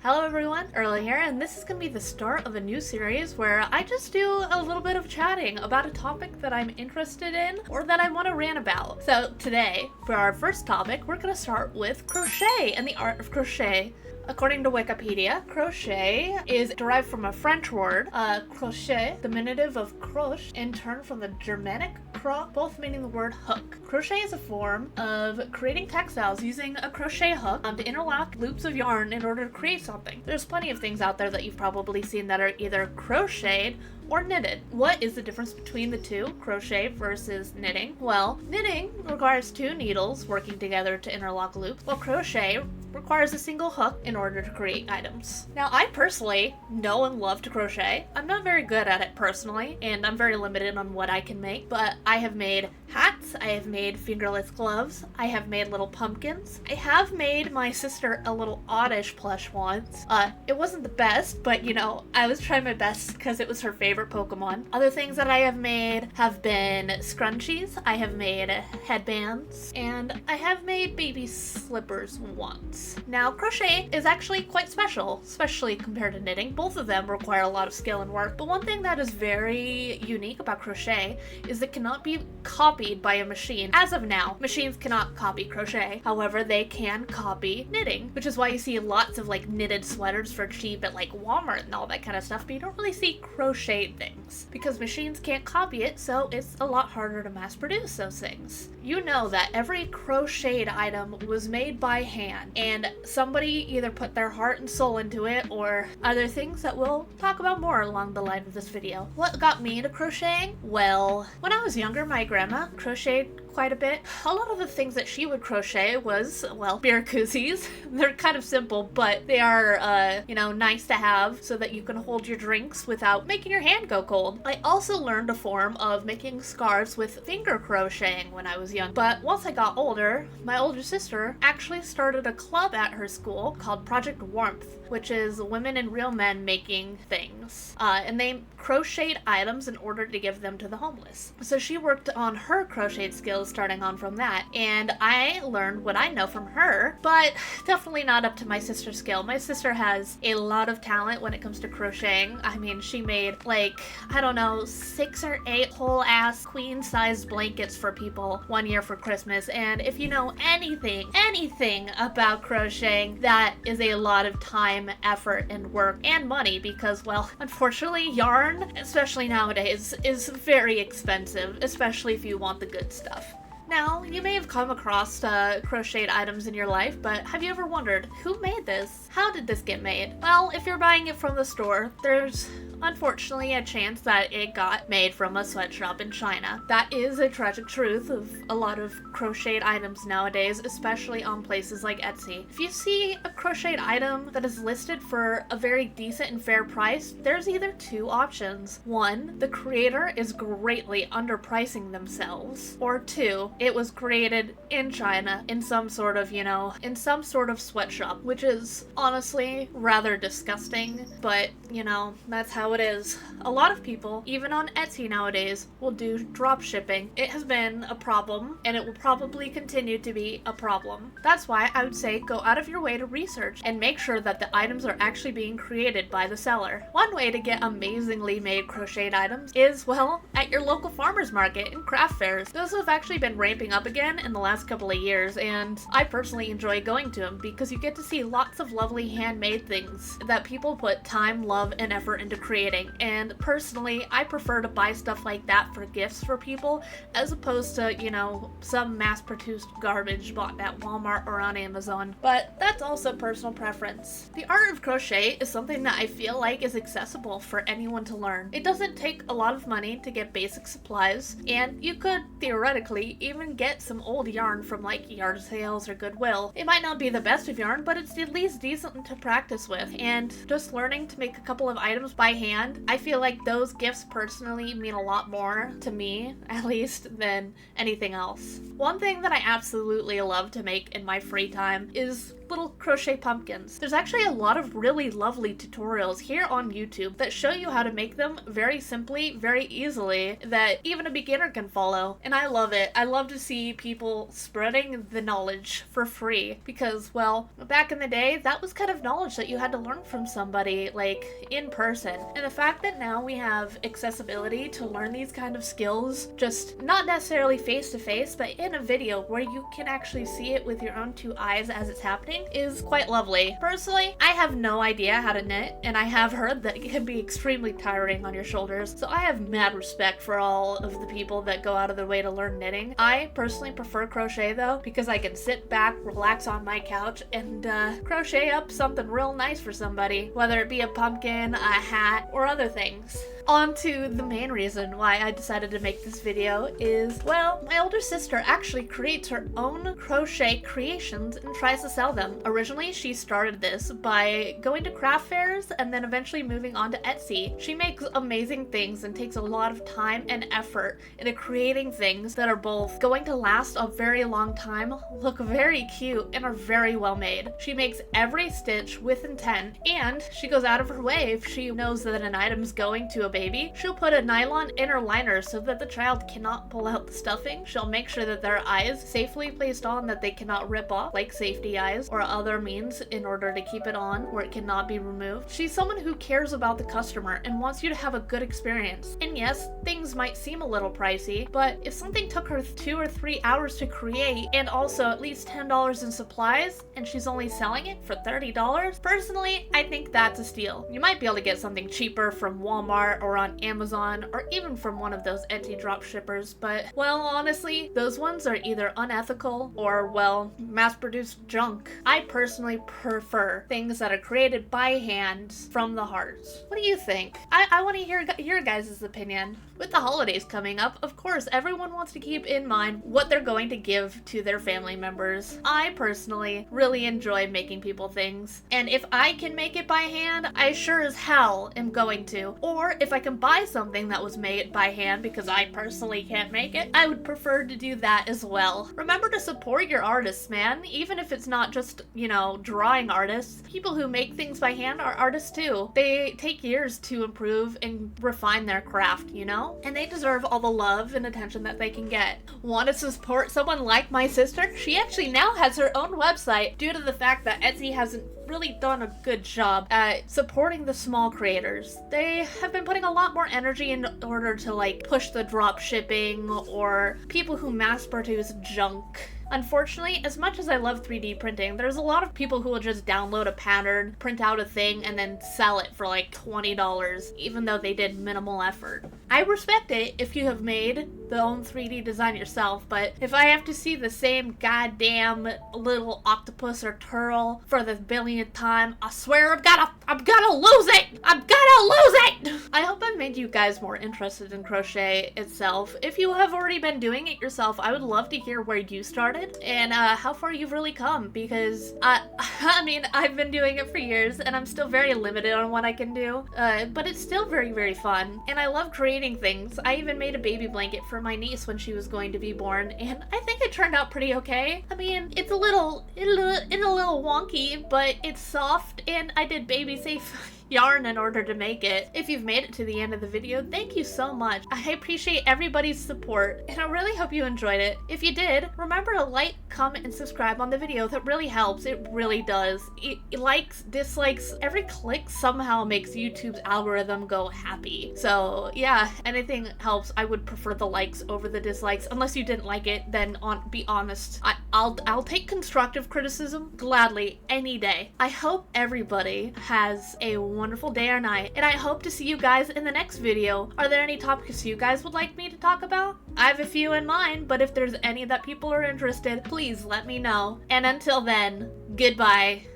Hello everyone, Early here, and this is going to be the start of a new series where I just do a little bit of chatting about a topic that I'm interested in or that I want to rant about. So today, for our first topic, we're going to start with crochet and the art of crochet. According to Wikipedia, crochet is derived from a French word, crochet, diminutive of croche, in turn from the Germanic croc, both meaning the word hook. Crochet is a form of creating textiles using a crochet hook to interlock loops of yarn in order to create something. There's plenty of things out there that you've probably seen that are either crocheted or knitted. What is the difference between the two, crochet versus knitting? Well, knitting requires two needles working together to interlock loops, while crochet requires a single hook in order to create items. Now, I personally know and love to crochet. I'm not very good at it personally, and I'm very limited on what I can make, but I have made hats, I have made fingerless gloves, I have made little pumpkins. I have made my sister a little Oddish plush once. It wasn't the best, but you know, I was trying my best because it was her favorite Pokemon. Other things that I have made have been scrunchies, I have made headbands, and I have made baby slippers once. Now, crochet is actually quite special, especially compared to knitting. Both of them require a lot of skill and work, but one thing that is very unique about crochet is it cannot be copied by a machine. As of now, machines cannot copy crochet. However, they can copy knitting, which is why you see lots of like knitted sweaters for cheap at like Walmart and all that kind of stuff, but you don't really see crocheted things because machines can't copy it, so it's a lot harder to mass produce those things. You know that every crocheted item was made by hand, and somebody either put their heart and soul into it or other things that we'll talk about more along the line of this video. What got me into crocheting? Well, when I was younger, my grandma crocheted quite a bit. A lot of the things that she would crochet was, well, beer koozies. They're kind of simple, but they are, nice to have so that you can hold your drinks without making your hand go cold. I also learned a form of making scarves with finger crocheting when I was young, but once I got older, my older sister actually started a club at her school called Project Warmth, which is women and real men making things. And they crocheted items in order to give them to the homeless. So she worked on her crocheted skills starting on from that, and I learned what I know from her, but definitely not up to my sister's skill. My sister has a lot of talent when it comes to crocheting. I mean, she made 6 or 8 whole ass queen sized blankets for people one year for Christmas, and if you know anything about crocheting, that is a lot of time, effort, and work, and money, because, well, unfortunately, yarn, especially nowadays, is very expensive, especially if you want the good stuff. Now, you may have come across crocheted items in your life, but have you ever wondered, who made this? How did this get made? Well, if you're buying it from the store, there's unfortunately a chance that it got made from a sweatshop in China. That is a tragic truth of a lot of crocheted items nowadays, especially on places like Etsy. If you see a crocheted item that is listed for a very decent and fair price, there's either two options. One, the creator is greatly underpricing themselves, or two, it was created in China in some sort of sweatshop, which is honestly rather disgusting, but that's how it is. A lot of people, even on Etsy nowadays, will do drop shipping. It has been a problem, and it will probably continue to be a problem. That's why I would say go out of your way to research and make sure that the items are actually being created by the seller. One way to get amazingly made crocheted items is, well, at your local farmer's market and craft fairs. Those have actually been ramping up again in the last couple of years, and I personally enjoy going to them because you get to see lots of lovely handmade things that people put time, love, and effort into creating. And personally, I prefer to buy stuff like that for gifts for people as opposed to, some mass-produced garbage bought at Walmart or on Amazon. But that's also personal preference. The art of crochet is something that I feel like is accessible for anyone to learn. It doesn't take a lot of money to get basic supplies, and you could theoretically even get some old yarn from like yard sales or Goodwill. It might not be the best of yarn, but it's at least decent to practice with, and just learning to make a couple of items by hand, I feel like those gifts personally mean a lot more to me, at least, than anything else. One thing that I absolutely love to make in my free time is little crochet pumpkins. There's actually a lot of really lovely tutorials here on YouTube that show you how to make them very simply, very easily, that even a beginner can follow. And I love it. I love to see people spreading the knowledge for free because, well, back in the day, that was kind of knowledge that you had to learn from somebody, like, in person. And the fact that now we have accessibility to learn these kind of skills, just not necessarily face to face, but in a video where you can actually see it with your own two eyes as it's happening, is quite lovely. Personally, I have no idea how to knit, and I have heard that it can be extremely tiring on your shoulders, so I have mad respect for all of the people that go out of their way to learn knitting. I personally prefer crochet though, because I can sit back, relax on my couch, and crochet up something real nice for somebody, whether it be a pumpkin, a hat, or other things. On to the main reason why I decided to make this video is, well, my older sister actually creates her own crochet creations and tries to sell them. Originally, she started this by going to craft fairs and then eventually moving on to Etsy. She makes amazing things and takes a lot of time and effort into creating things that are both going to last a very long time, look very cute, and are very well made. She makes every stitch with intent, and she goes out of her way if she knows that an item's going to a baby. She'll put a nylon inner liner so that the child cannot pull out the stuffing. She'll make sure that their eyes safely placed on, that they cannot rip off, like safety eyes or other means in order to keep it on where it cannot be removed. She's someone who cares about the customer and wants you to have a good experience. And yes, things might seem a little pricey, but if something took her 2 or 3 hours to create and also at least $10 in supplies, and she's only selling it for $30, personally, I think that's a steal. You might be able to get something cheaper from Walmart or on Amazon, or even from one of those Etsy drop shippers, but, well, honestly, those ones are either unethical or, well, mass-produced junk. I personally prefer things that are created by hand from the heart. What do you think? I want to hear your guys' opinion. With the holidays coming up, of course, everyone wants to keep in mind what they're going to give to their family members. I personally really enjoy making people things, and if I can make it by hand, I sure as hell am going to. Or if I can buy something that was made by hand because I personally can't make it, I would prefer to do that as well. Remember to support your artists, man, even if it's not just, you know, drawing artists. People who make things by hand are artists too. They take years to improve and refine their craft, you know? And they deserve all the love and attention that they can get. Want to support someone like my sister? She actually now has her own website due to the fact that Etsy hasn't really done a good job at supporting the small creators. They have been putting a lot more energy in order to, like, push the drop shipping or people who mass produce junk. Unfortunately, as much as I love 3D printing, there's a lot of people who will just download a pattern, print out a thing, and then sell it for like $20, even though they did minimal effort. I respect it if you have made the own 3D design yourself, but if I have to see the same goddamn little octopus or turtle for the billionth time, I swear I'm gonna lose it! I'm gonna lose it! I hope I've made you guys more interested in crochet itself. If you have already been doing it yourself, I would love to hear where you started and how far you've really come, because I mean, I've been doing it for years and I'm still very limited on what I can do, but it's still very, very fun, and I love creating things. I even made a baby blanket for my niece when she was going to be born, and I think it turned out pretty okay. I mean, it's a little wonky, but it's soft, and I did baby safe yarn in order to make it. If you've made it to the end of the video, thank you so much. I appreciate everybody's support, and I really hope you enjoyed it. If you did, remember to like, comment, and subscribe on the video. That really helps. It really does. Likes, dislikes, every click somehow makes YouTube's algorithm go happy. So yeah, anything helps. I would prefer the likes over the dislikes. Unless you didn't like it, then be honest. I'll take constructive criticism gladly any day. I hope everybody has a wonderful day or night, and I hope to see you guys in the next video. Are there any topics you guys would like me to talk about? I have a few in mind, but if there's any that people are interested, please let me know. And until then, goodbye.